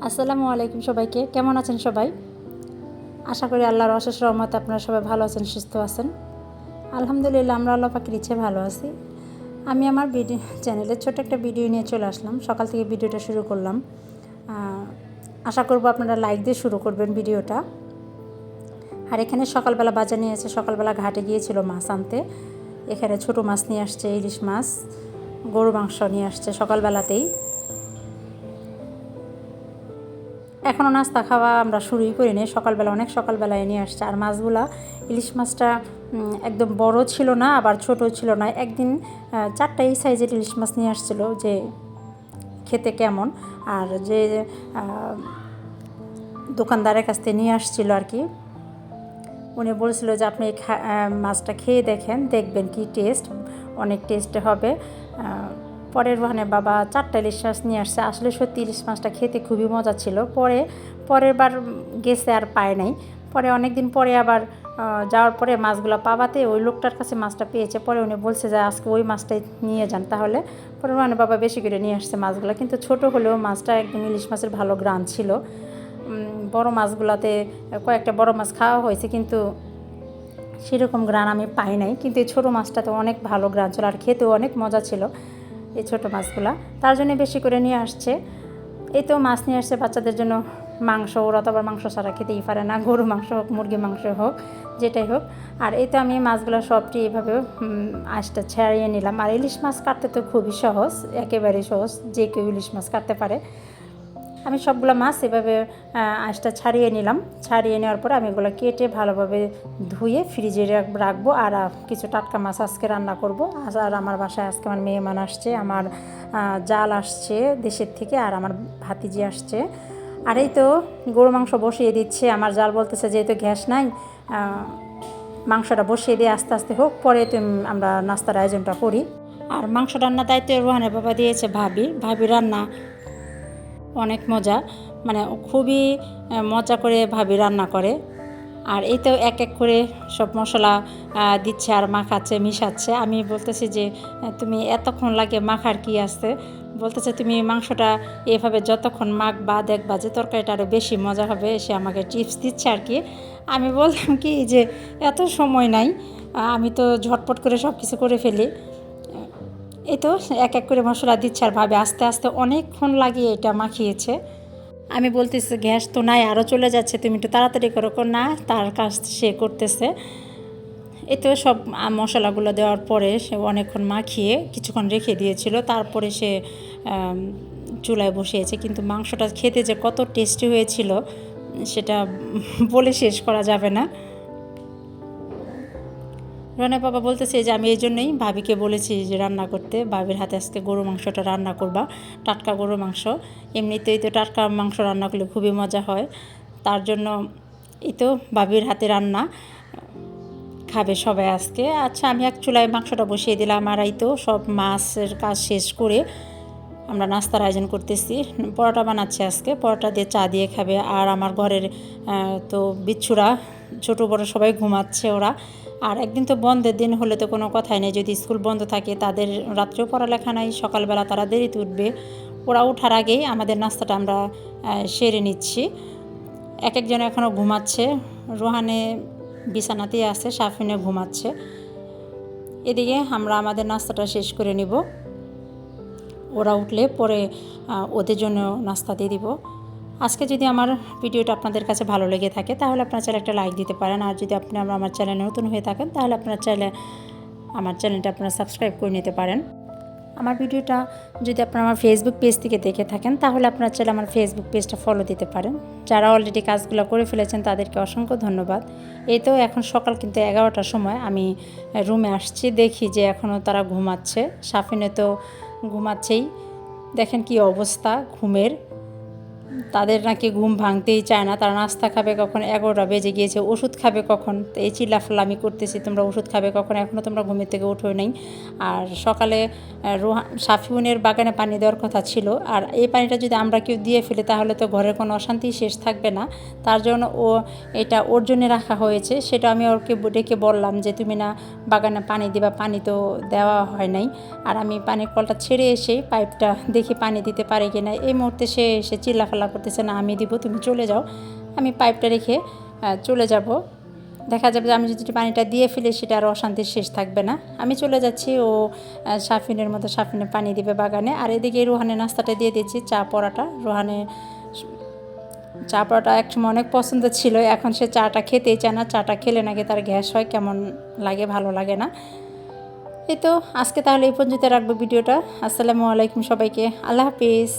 আসসালামু আলাইকুম সবাইকে। কেমন আছেন সবাই? আশা করি আল্লাহর অশেষ রহমতে আপনারা সবাই ভালো আছেন, সুস্থ আছেন। আলহামদুলিল্লাহ, আমরা আল্লাহ পাকের ইচ্ছে ভালো আছি। আমি আমার চ্যানেলে ছোট একটা ভিডিও নিয়ে চলে আসলাম। সকাল থেকে ভিডিওটা শুরু করলাম। আশা করব আপনারা লাইক দিয়ে শুরু করবেন ভিডিওটা। আর এখানে সকালবেলা বাজার নিয়ে এসে সকালবেলা ঘাটে গিয়েছিল মাছ আনতে। এখানে ছোট মাছ নিয়ে আসছে, ইলিশ মাছ, গরু মাংস নিয়ে আসছে সকালবেলাতেই। এখনও নাস্তা খাওয়া আমরা শুরুই করিনি, সকালবেলা অনেক সকালবেলায় নিয়ে আসছে। আর মাছগুলা, ইলিশ মাছটা একদম বড় ছিল না, আবার ছোট ছিল না। একদিন 4টা এই সাইজের ইলিশ মাছ নিয়ে আসছিলো, যে খেতে কেমন। আর যে দোকানদারের কাছ থেকে নিয়ে আসছিল আর কি, উনি বলছিল যে আপনি মাছটা খেয়ে দেখবেন কি টেস্ট, অনেক টেস্ট হবে। পরের ওখানে বাবা 4টা ইলিশ মাছ নিয়ে আসছে। আসলে সত্যি ইলিশ মাছটা খেতে খুবই মজা ছিল। পরের বার গেছে আর পায় নাই। পরে অনেক দিন পরে আবার যাওয়ার পরে মাছগুলো পাবাতে ওই লোকটার কাছে মাছটা পেয়েছে। পরে উনি বলছে যে আজকে ওই মাছটাই নিয়ে যান তাহলে। পরে মানে বাবা বেশি করে নিয়ে আসছে মাছগুলো, কিন্তু ছোট হলেও মাছটা একদম ইলিশ মাছের ভালো গ্রান ছিল। বড় মাছগুলোতে কয়েকটা বড় মাছ খাওয়া হয়েছে, কিন্তু সেরকম গ্রান আমি পাই নাই। কিন্তু এই ছোটো মাছটাতে অনেক ভালো গ্রান ছিল, আর খেতেও অনেক মজা ছিল এই ছোটো মাছগুলা। তার জন্য বেশি করে নিয়ে আসছে। এই তো মাছ নিয়ে আসছে বাচ্চাদের জন্য মাংস, ওরা তো আবার মাংস ছাড়া খেতেই পারে না, গরু মাংস হোক, মুরগি মাংস হোক, যেটাই হোক। আর এই তো আমি মাছগুলো সবটি এভাবে আঁশটা ছাড়িয়ে নিলাম। আর ইলিশ মাছ কাটতে তো খুবই সহজ, একেবারেই সহজ, যে কেউ ইলিশ মাছ কাটতে পারে। আমি সবগুলো মাছ এভাবে আঁশটা ছাড়িয়ে নিলাম। ছাড়িয়ে নেওয়ার পরে আমি এগুলো কেটে ভালোভাবে ধুয়ে ফ্রিজে রাখবো। আর কিছু টাটকা মাছ আজকে রান্না করব। আর আমার বাসায় আজকে আমার মেহমান আসছে, আমার জাল আসছে দেশের থেকে, আর আমার ভাতিজি আসছে। আর এই তো গরু মাংস বসিয়ে দিচ্ছে। আমার জাল বলতেছে যেহেতু গ্যাস নাই, মাংসটা বসিয়ে দিয়ে আস্তে আস্তে হোক, পরে তো আমরা নাস্তার আয়োজনটা করি। আর মাংস রান্নার দায়িত্ব রোহানের বাবা দিয়েছে ভাবি রান্না অনেক মজা, মানে খুবই মজা করে ভাবি রান্না করে। আর এই তো এক এক করে সব মশলা দিচ্ছে আর মাখাচ্ছে, মিশাচ্ছে। আমি বলতেছি যে তুমি এতক্ষণ লাগে মাখার কি আছে? বলতেছে তুমি মাংসটা এভাবে যতক্ষণ মাখবা দেখবা যে তরকারিটা আরও বেশি মজা হবে। সে আমাকে টিপস দিচ্ছে আর কি। আমি বললাম কি যে এত সময় নাই, আমি তো ঝটপট করে সব কিছু করে ফেলি। এই তো এক এক করে মশলা দিচ্ছে আর ভাবে আস্তে আস্তে অনেকক্ষণ লাগিয়ে এটা মাখিয়েছে। আমি বলতেছি গ্যাস তো নাই, আরও চলে যাচ্ছে, তুমি একটু তাড়াতাড়ি করো। না, তার কাজ সে করতেছে। এই তো সব মশলাগুলো দেওয়ার পরে সে অনেকক্ষণ মাখিয়ে কিছুক্ষণ রেখে দিয়েছিল, তারপরে সে চুলায় বসিয়েছে। কিন্তু মাংসটা খেতে যে কত টেস্টি হয়েছিল সেটা বলে শেষ করা যাবে না। রনের বাবা বলতেছে যে আমি এই জন্যই ভাবিকে বলেছি যে রান্না করতে, ভাবির হাতে আজকে গরু মাংসটা রান্না করবা, টাটকা গরু মাংস। এমনিতেই তো টাটকা মাংস রান্না করলে খুবই মজা হয়, তার জন্য এই তো ভাবির হাতে রান্না খাবে সবাই আজকে। আচ্ছা, আমি এক চুলায় মাংসটা বসিয়ে দিলাম। আর এই তো সব মাছের কাজ শেষ করে আমরা নাস্তার আয়োজন করতেছি। পরোটা বানাচ্ছে আজকে, পরোটা দিয়ে চা দিয়ে খাবে। আর আমার ঘরের তো বিচ্ছুরা ছোটো বড়ো সবাই ঘুমাচ্ছে ওরা। আর একদিন তো বন্ধের দিন হলে তো কোনো কথাই নেই, যদি স্কুল বন্ধ থাকে তাদের রাত্রেও পড়ালেখা নাই, সকালবেলা তারা দেরিতে উঠবে। ওরা ওঠার আগেই আমাদের নাস্তাটা আমরা সেরে নিচ্ছি। এক একজন এখনও ঘুমাচ্ছে, রোহানে বিছানাতেই আছে, সাফিনে ঘুমাচ্ছে। এদিকে আমরা আমাদের নাস্তাটা শেষ করে নিব, ওরা উঠলে পরে ওদের জন্য নাস্তা দিয়ে দিব। আজকে যদি আমার ভিডিওটা আপনাদের কাছে ভালো লেগে থাকে তাহলে আপনারা চাইলে একটা লাইক দিতে পারেন। আর যদি আপনি আমার চ্যানেলে নতুন হয়ে থাকেন তাহলে আপনারা চাইলে আমার চ্যানেলটা আপনারা সাবস্ক্রাইব করে নিতে পারেন। আমার ভিডিওটা যদি আপনারা আমার ফেসবুক পেজ থেকে দেখে থাকেন তাহলে আপনারা চাইলে আমার ফেসবুক পেজটা ফলো দিতে পারেন। যারা অলরেডি কাজগুলো করে ফেলেছেন তাদেরকে অসংখ্য ধন্যবাদ। এই তো এখন সকাল কিন্তু 11টার সময় আমি রুমে আসছি, দেখি যে এখনও তারা ঘুমাচ্ছে। সাফিনে তো ঘুমাচ্ছেই, দেখেন কি অবস্থা ঘুমের। তাদের নাকি ঘুম ভাঙতেই চায় না, তারা নাস্তা খাবে কখন, 11টা বেজে গিয়েছে, ওষুধ খাবে কখন। তো এই চিল্লাফাল্লা আমি করতেছি তোমরা ওষুধ খাবে কখন, এখনও তোমরা ঘুমের থেকে উঠোই নাই। আর সকালে সাফিউনের বাগানে পানি দেওয়ার কথা ছিল, আর এই পানিটা যদি আমরা কেউ দিয়ে ফেলি তাহলে তো ঘরের কোনো অশান্তি শেষ থাকবে না। তার জন্য এটা ওর জন্য রাখা হয়েছে। সেটা আমি ওকে ডেকে বললাম যে তুমি না বাগানে পানি দিবা, পানি তো দেওয়া হয় নাই। আর আমি পানির কলটা ছেড়ে এসে পাইপটা দেখি পানি দিতে পারে কিনা, এই মুহূর্তে সে এসে চিল্লাফাল্লা হাল্লা করতেছে, না আমি দিব, তুমি চলে যাও। আমি পাইপটা রেখে চলে যাব। দেখা যাবে যে আমি যদি পানিটা দিয়ে ফেলি সেটা আর অশান্তির শেষ থাকবে না। আমি চলে যাচ্ছি, ও সাফিনের মতো সাফিনে পানি দিবে বাগানে। আর এদিকে রোহানের নাস্তাটা দিয়ে দিচ্ছি, চা পরাটা। রোহানে চা পরাটা একসময় অনেক পছন্দ ছিল, এখন সে চাটা খেতেই চায় না। চাটা খেলে নাকি তার গ্যাস হয়, কেমন লাগে, ভালো লাগে না। এই তো আজকে তাহলে এই পর্যন্ত রাখবো ভিডিওটা। আসসালামু আলাইকুম সবাইকে, আল্লাহ হাফিজ।